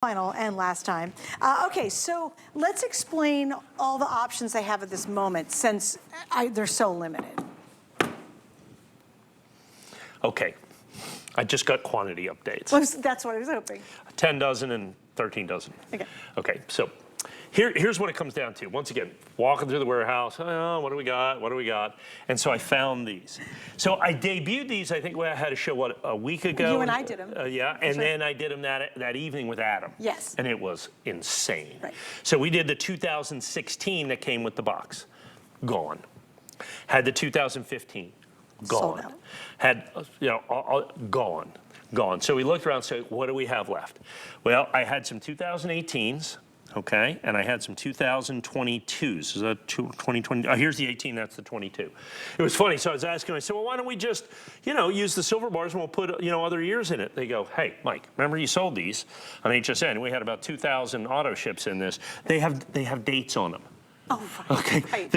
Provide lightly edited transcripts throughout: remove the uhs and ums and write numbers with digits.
Final and last time. Okay, so let's explain all the options they have at this moment since they're so limited. Okay, I just got quantity updates. Well, that's what I was hoping. 10 dozen and 13 dozen. Okay. Okay, so here's what it comes down to. Once again, walking through the warehouse, oh, what do we got, what do we got? And so I found these. So I debuted these, I think I had a show, what, a week ago? You and I did them. Yeah, and then I did them that evening with Adam. Yes. And it was insane. Right. So we did the 2016 that came with the box. Gone. Had the 2015. Gone. Sold out. Had, gone. Gone. So we looked around and said, what do we have left? Well, I had some 2018s. Okay, and I had some 2022s. Is that 2020? Oh, here's the 18, that's the 22. It was funny, so I was asking, I said, well, why don't we just, use the silver bars and we'll put, other years in it. They go, hey, Mike, remember you sold these on HSN. We had about 2,000 auto ships in this. They have dates on them. Oh, right. Okay. Right.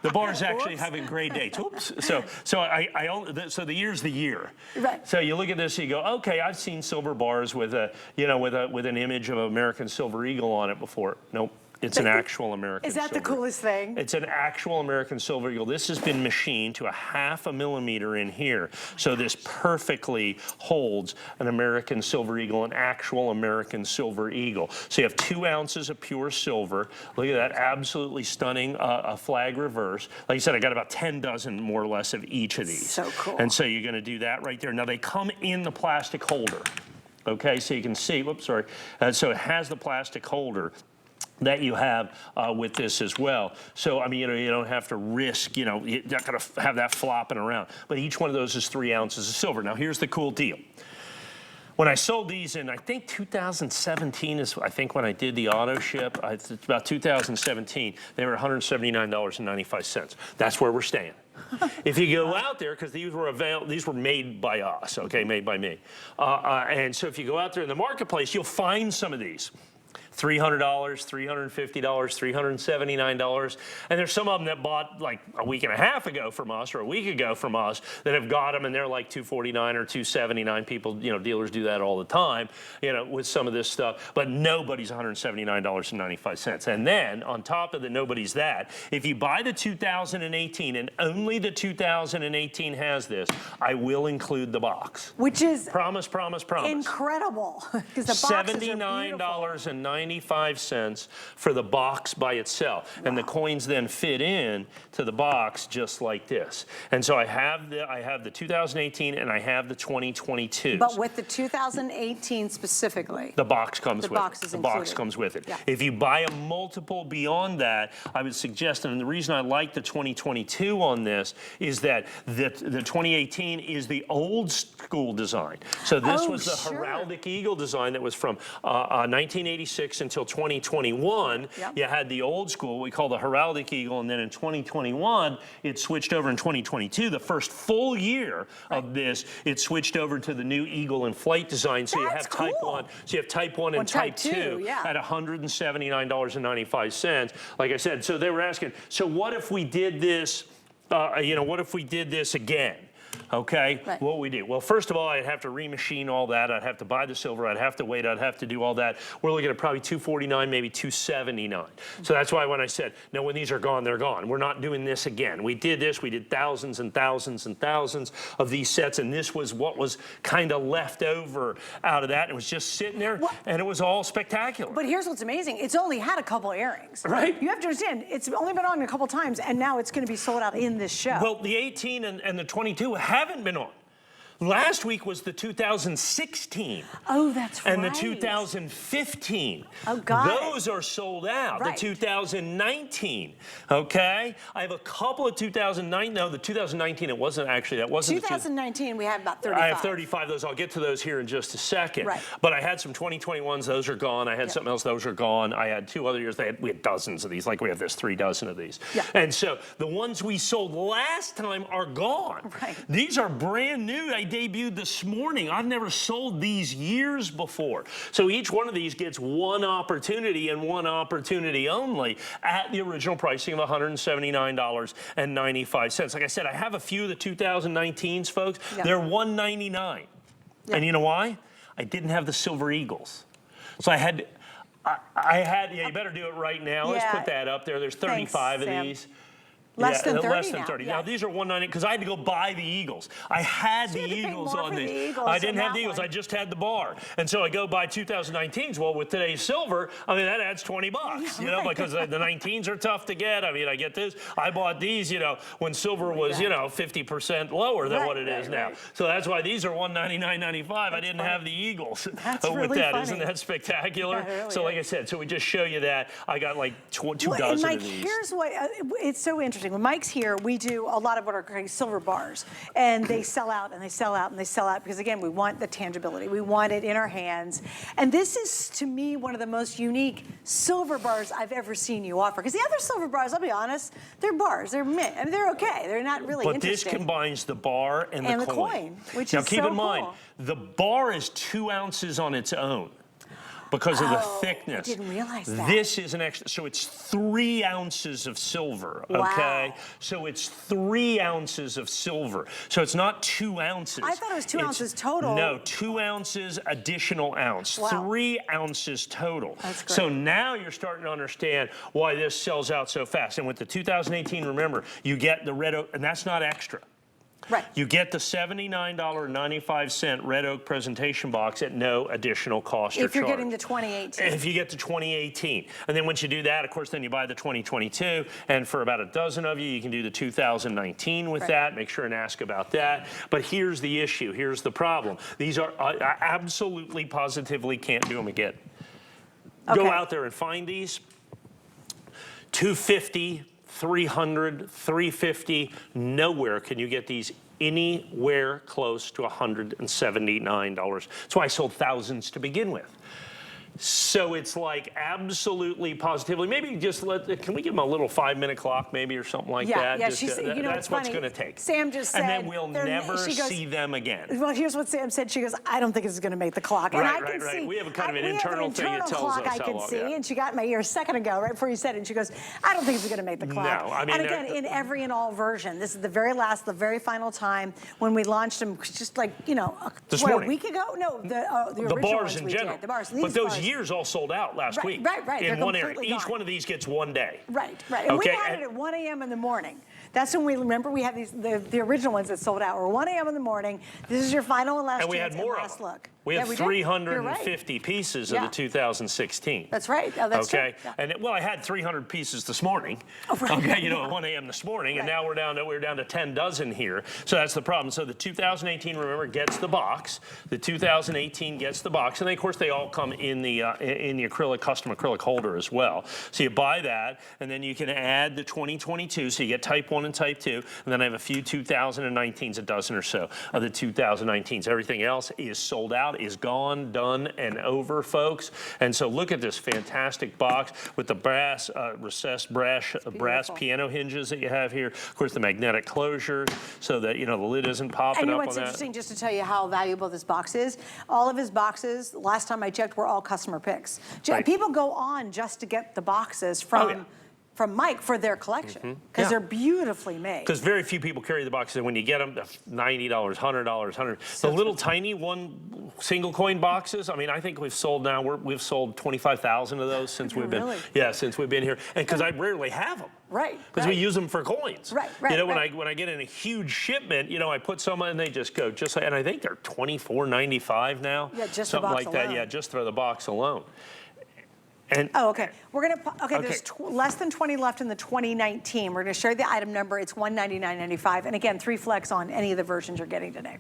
The bars actually have engraved dates. Oops. So the year's the year. Right. So you look at this, you go, okay, I've seen silver bars with with an image of American Silver Eagle on it before. Nope. It's an actual American silver. Is that the coolest thing? It's an actual American Silver Eagle. This has been machined to a 1/2 millimeter in here. So this perfectly holds an American Silver Eagle, an actual American Silver Eagle. So you have 2 ounces of pure silver. Look at that, absolutely stunning a flag reverse. Like I said, I got about 10 dozen more or less of each of these. So cool. And so you're gonna do that right there. Now they come in the plastic holder. Okay, so you can see, whoops, sorry. So it has the plastic holder that you have with this as well. So, I mean, you don't have to risk, you're not gonna have that flopping around. But each one of those is 3 ounces of silver. Now, here's the cool deal. When I sold these in, I think 2017 is, I think when I did the auto ship, it's about 2017, they were $179.95. That's where we're staying. If you go out there, because these were made by us, okay, made by me. And so if you go out there in the marketplace, you'll find some of these. $300, $350, $379, and there's some of them that bought like a week and a half ago from us or a week ago from us that have got them and they're like $249 or $279. People, dealers do that all the time, with some of this stuff, but nobody's $179.95. And then on top of the nobody's that, if you buy the 2018 and only the 2018 has this, I will include the box. Which is promise. incredible. Because the boxes are $79.95 for the box by itself. Wow. And the coins then fit in to the box just like this. And so I have the 2018 and I have the 2022. But with the 2018 specifically, the box comes with it. The box comes with it. Yeah. If you buy a multiple beyond that, I would suggest, and the reason I like the 2022 on this is that the 2018 is the old school design. So this was the heraldic eagle design that was from 1986 until 2021. Yep. You had the old school, we call the heraldic eagle, and then in 2021, it switched over in 2022, the first full year of this, it switched over to the new eagle and flight design. So you have type 1, so you have type 1 and type 2 at $179.95. Like I said, so they were asking, so what if we did this, what if we did this again? Okay, right. What we do? Well, first of all, I'd have to remachine all that. I'd have to buy the silver. I'd have to wait. I'd have to do all that. We're looking at probably $249, maybe $279. So that's why when I said, no, when these are gone, they're gone. We're not doing this again. We did this. We did thousands and thousands and thousands of these sets, and this was what was kind of left over out of that. It was just sitting there, and it was all spectacular. But here's what's amazing. It's only had a couple airings. Right. You have to understand, it's only been on a couple times, and now it's going to be sold out in this show. Well, the 18 and the 22 haven't been on. Last week was the 2016. Oh, that's right. And the 2015. Oh, God. Those are sold out. Right. The 2019, okay? I have a couple of 2009. No, the 2019, it wasn't actually, that wasn't 2019, we had about 35. I have 35 of those. I'll get to those here in just a second. Right. But I had some 2021s. Those are gone. I had something else. Those are gone. I had 2 other years. We had dozens of these. Like we have this 3 dozen of these. Yeah. And so the ones we sold last time are gone. Right. These are brand new. I debuted this morning. I've never sold these years before. So each one of these gets one opportunity and one opportunity only at the original pricing of $179.95. Like I said, I have a few of the 2019s, folks. Yeah. They're $199. Yeah. And you know why? I didn't have the Silver Eagles. So yeah, you better do it right now. Let's put that up there. There's 35 of these. Less than 30 less than now. 30. Yeah. Now these are $190 because I had to go buy the Eagles. I had the Eagles on these. I didn't have the Eagles. I just had the bar, and so I go buy 2019s. Well, with today's silver, I mean that adds $20. You know, because the 19s are tough to get. I mean, I get this. I bought these, you know, when silver was 50% lower than what it is now. So that's why these are $199.95. I didn't have the Eagles with that. funny. Isn't that spectacular? Yeah, really so like I said, so we just show you that. I got like two dozen and Mike, of these. here's what it's so interesting. When Mike's here, we do a lot of what are called silver bars, and they sell out and they sell out and they sell out because again, we want the tangibility. We want it in our hands, and this is to me one of the most unique silver bars I've ever seen you offer. Because the other silver bars, I'll be honest, they're bars. They're mint. I mean, they're okay. They're not really interesting. But this combines the bar and the coin. Which now is keep so in mind, cool. the bar is 2 ounces on its own. Because of the thickness. I didn't realize that. This is an extra, so it's 3 ounces of silver, okay? Wow. So it's 3 ounces of silver. So it's not 2 ounces. I thought it was 2 ounces total. No, 2 ounces additional ounce, 3 ounces total. That's great. So now you're starting to understand why this sells out so fast. And with the 2018, remember, you get the red oak, and that's not extra. Right. You get the $79.95 red oak presentation box at no additional cost or charge. If you're getting the 2018. If you get the 2018. And then once you do that, of course, then you buy the 2022. And for about a dozen of you, you can do the 2019 with that. Make sure and ask about that. But here's the issue. Here's the problem. These are, I absolutely, positively can't do them again. Go out there and find these. $250. $300, $350, nowhere can you get these anywhere close to $179. That's why I sold thousands to begin with. So it's like absolutely positively, maybe just can we give them a little 5-minute clock maybe or something like that? Yeah, just, that's what's going to take. Sam just said. And then we'll never see them again. Well, here's what Sam said. She goes, I don't think this is going to make the clock. And I can see. We have a kind of an internal thing that tells us I can see, and she got in my ear a second ago, right before you said it, and she goes, I don't think it's going to make the clock. No, I mean. And again, in every and all version, this is the very last, the very final time when we launched them, just like, you know, this morning. A week ago? No, the original bars ones in we general. did. The bars. But those years all sold out last week. Right. In one area. Each one of these gets 1 day. Right. And we had it at 1 a.m. in the morning. That's when we had these the original ones that sold out were 1 a.m. in the morning. This is your final and last chance. And we had more last of them. look. We had 350 pieces of the 2016. That's right. Oh, that's okay. True. And I had 300 pieces this morning. Okay, at 1 a.m. this morning, and now we're down to 10 dozen here. So that's the problem. So the 2018, remember, gets the box. The 2018 gets the box, and then, of course they all come in the custom acrylic holder as well. So you buy that, and then you can add the 2022. So you get Type 1 and Type 2, and then I have a few 2019s, a dozen or so of the 2019s. Everything else is sold out. Is gone, done, and over, folks. And so look at this fantastic box with the brass, recessed brass piano hinges that you have here. Of course, the magnetic closure so that, the lid isn't popping up on that. And you know what's interesting, just to tell you how valuable this box is? All of his boxes, last time I checked, were all customer picks. People go on just to get the boxes from Mike for their collection because they're beautifully made. Because very few people carry the boxes, and when you get them, $90, $100, $100. The little tiny single coin boxes. I mean, I think we've sold 25,000 of those since we've been since we've been here, and because I rarely have them. Right. Because we use them for coins. Right. When I get in a huge shipment, I put some and they just go and I think they're $24.95 now. Yeah, just something the box like that. alone. Yeah, just for the box alone. And we're gonna there's less than 20 left in the 2019. We're gonna show you the item number. It's $199.95, and again, 3 flex on any of the versions you're getting today.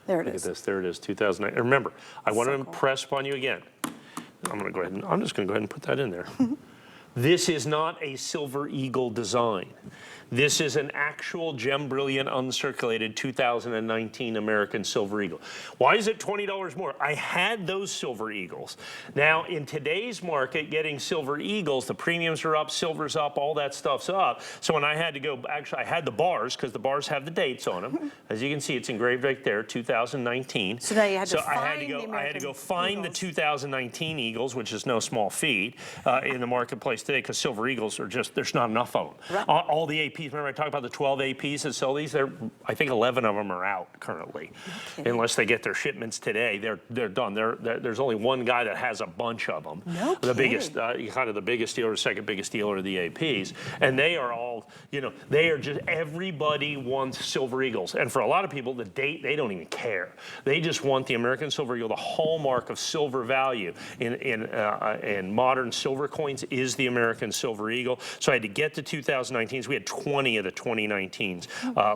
There it is. Look at this. There it is. 2009. Remember, I want to impress upon you again. I'm just gonna go ahead and put that in there. This is not a Silver Eagle design. This is an actual Gem Brilliant uncirculated 2019 American Silver Eagle. Why is it $20 more? I had those Silver Eagles. Now, in today's market, getting Silver Eagles, the premiums are up, silver's up, all that stuff's up. So when I had to go, actually, I had the bars, because the bars have the dates on them. As you can see, it's engraved right there, 2019. So now you had to find I had to go find the 2019 Eagles, which is no small feat, in the marketplace today because Silver Eagles are just, there's not enough of them. Right. All the APs, remember I talked about the 12 APs that sell these? I think 11 of them are out currently. Okay. Unless they get their shipments today, they're done. There's only one guy that has a bunch of them. No The kidding. biggest, kind of the biggest dealer, second biggest dealer are the APs. And they are all, they are just, everybody wants Silver Eagles. And for a lot of people, the date, they don't even care. They just want the American Silver Eagle, the hallmark of silver value in modern silver coins is the American Silver Eagle. So I had to get the 2019s. We had 20 of the 2019s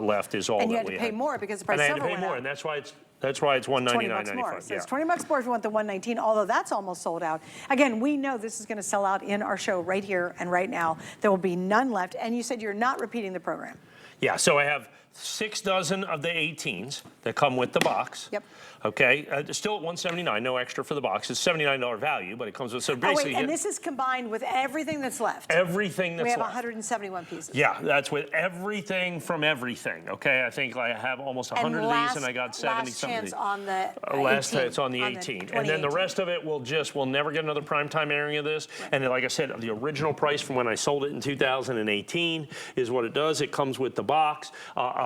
left is all And you that had we to pay more because the price of silver And I had to pay more, and that's why it's $199.95. more. So Yeah. it's $20 more if you want the 119, although that's almost sold out. Again, we know this is going to sell out in our show right here and right now. There will be none left. And you said you're not repeating the program. Yeah, so I have 6 dozen of the 18s that come with the box. Yep. Okay, still at $179, no extra for the box. It's $79 value, but it comes with, so Oh, basically. wait, and this is combined with everything that's left. Everything that's We have left. 171 pieces. Yeah, that's with everything from everything. Okay, I think I have almost 100 of these, and I got 70 last something. chance on the Last 18, it's on the 18, and then the rest of it we'll never get another primetime airing of this. Right. And like I said, the original price from when I sold it in 2018 is what it does. It comes with the box.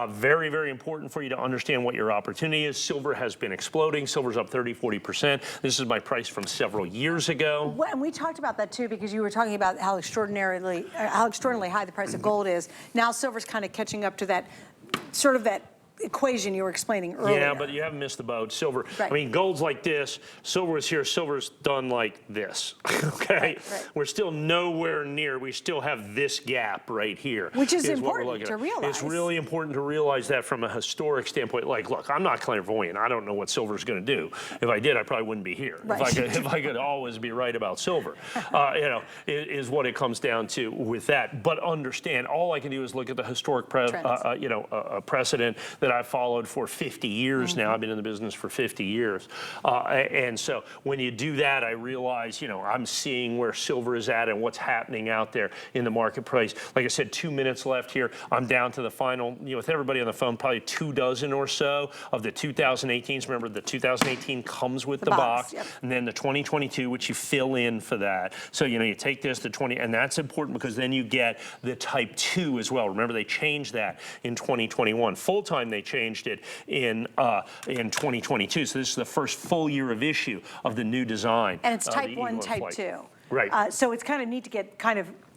Very, very important for you to understand what your opportunity is. Silver has been exploding. Silver's up 30–40%. This is my price from several years ago. Well, and we talked about that too because you were talking about how extraordinarily high the price of gold is. Now silver's kind of catching up to that sort of that equation you were explaining earlier. Yeah, but you haven't missed the boat. Silver, right. I mean, gold's like this. Silver is here. Silver's done like this. Okay? Right. We're still nowhere near. We still have this gap right here. Which is what we're important looking to at. realize. It's really important to realize that from a historic standpoint. Like, look, I'm not clairvoyant. I don't know what silver's going to do. If I did, I probably wouldn't be here. Right. If I could always be right about silver, is what it comes down to with that. But understand, all I can do is look at the historic precedent that I've followed for 50 years now. I've been in the business for 50 years. And so when you do that, I realize, I'm seeing where silver is at and what's happening out there in the marketplace. Like I said, 2 minutes left here. I'm down to the final, with everybody on the phone, probably 2 dozen or so of the 2018s. Remember, the 2018 comes with the box. Yep. And then the 2022, which you fill in for that. So, you take this to 20, and that's important because then you get the Type 2 as well. Remember, they changed that in 2021. Full time, they changed it in 2022. So this is the first full year of issue of the new design. And it's Type 1, Type 2. Right. So it's kind of neat to get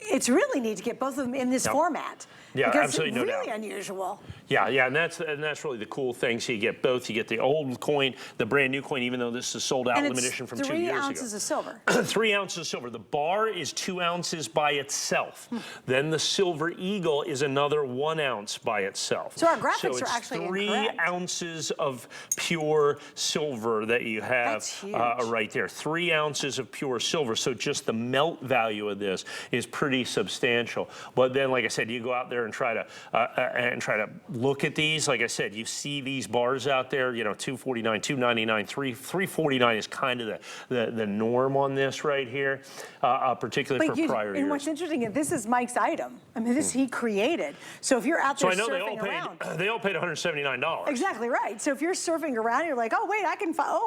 it's really neat to get both of them in this format. Yeah, because absolutely, it's no really doubt. unusual. Yeah, and that's really the cool thing. So you get both. You get the old coin, the brand new coin, even though this is sold out And limited edition from 2 years ago. 3 ounces of silver. 3 ounces of silver. The bar is 2 ounces by itself. Then the Silver Eagle is another 1 ounce by itself. So our graphics so are actually it's 3 incorrect. ounces of pure silver that you have That's huge. right there. 3 ounces of pure silver. So just the melt value of this is pretty substantial. But then, like I said, you go out there and try to look at these. Like I said, you see these bars out there. $249, $299, $349 is kind of the norm on this right here, particularly for prior years. And what's interesting is this is Mike's item. I mean, this he created. So if you're out there surfing around, they all paid $179. Exactly right. So if you're surfing around, you're like, oh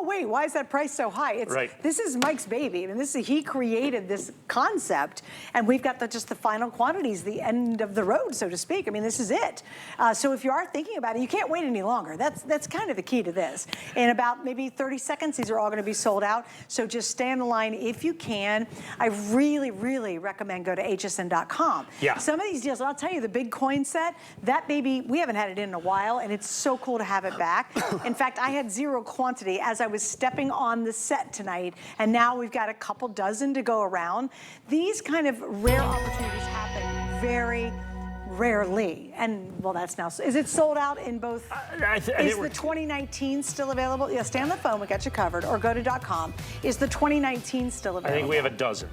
wait, why is that price so high? This is Mike's baby. I mean, he created this concept, and we've got just the final quantities, the end of the road, so to speak. I mean, this is it. So if you are thinking about it, you can't wait any longer. That's kind of the key to this. In about maybe 30 seconds, these are all going to be sold out. So just stay on the line if you can. I really, really recommend go to hsn.com. Yeah. Some of these deals, I'll tell you, the big coin set, that baby, we haven't had it in a while, and it's so cool to have it back. In fact, I had 0 quantity as I was stepping on the set tonight, and now we've got a couple dozen to go around. These kind of rare opportunities happen very rarely. And, well, that's now, is it sold out in both? Is the 2019 still available? Yeah, stay on the phone, we got you covered, or go to .com. Is the 2019 still available? I think we have a dozen.